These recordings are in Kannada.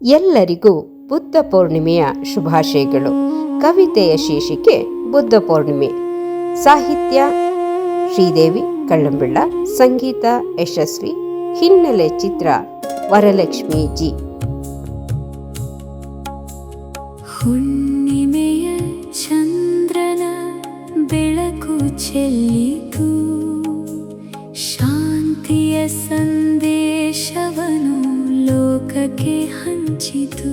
ಎಲ್ಲರಿಗೂ ಬುದ್ಧ ಪೌರ್ಣಿಮೆಯ ಶುಭಾಶಯಗಳು. ಕವಿತೆಯ ಶೀರ್ಷಿಕೆ ಬುದ್ಧ ಪೌರ್ಣಿಮೆ. ಸಾಹಿತ್ಯ ಶ್ರೀದೇವಿ ಕಳ್ಳಂಬೆಳ್ಳ, ಸಂಗೀತ ಯಶಸ್ವಿ, ಹಿನ್ನೆಲೆ ಚಿತ್ರ ವರಲಕ್ಷ್ಮಿ ಜಿ. ಹುಣ್ಣಿಮೆಯ ಚಂದ್ರನ ಬೆಳಕು ಚೆಲ್ಲಿತು, ಶಾಂತಿಯ ಸಂದೇಶವನು ಲೋಕಕ್ಕೆ ಹಂಚಿತು.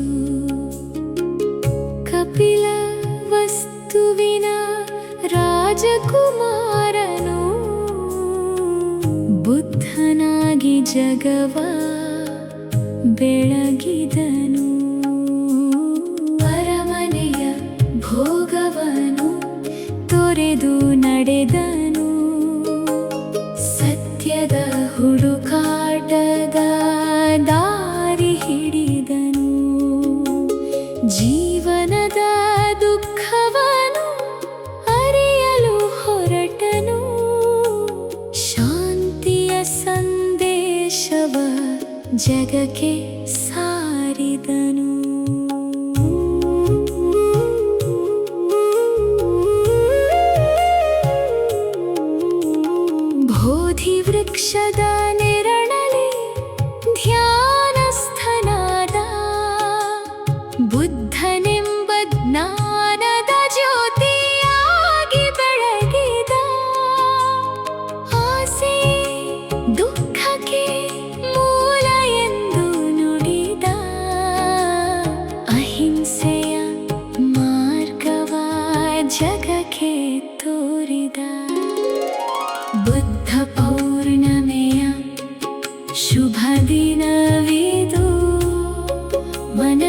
ಕಪಿಲ ವಸ್ತುವಿನ ರಾಜಕುಮಾರನು ಬುದ್ಧನಾಗಿ ಜಗವ ಬೆಳಗಿದನು. ಅರಮನೆಯ ಭೋಗವನು ತೊರೆದು ನಡೆದನು, ಸತ್ಯದ ಹುಡುಕಾಟದ ದಾರಿ ಹಿಡಿದನು. ಜೀವನದ ದುಃಖವನು ಅರಿಯಲು ಹೊರಟನು, ಶಾಂತಿಯ ಸಂದೇಶವ ಜಗಕ್ಕೆ ಸಾರಿದನು. ಬೋಧಿ ವೃಕ್ಷದ ನೆರಳಲ್ಲಿ ಧ್ಯಾನಸ್ಥನಾದ, ಬುದ್ಧನೆಂಬ ಜ್ಞಾನದ ಜ್ಯೋತಿಯಾಗಿ ಬೆಳಗಿದ. ಆಸೆ ದುಃಖಕ್ಕೆ ಮೂಲ ಎಂದು ನುಡಿದ, ಅಹಿಂಸೆಯ ಮಾರ್ಗವ ಜಗಕ್ಕೆ ತೋರಿದ. ಬುದ್ಧ ಪೌರ್ಣಮೆಯ ಶುಭ ದಿನವಿದು, ಮನ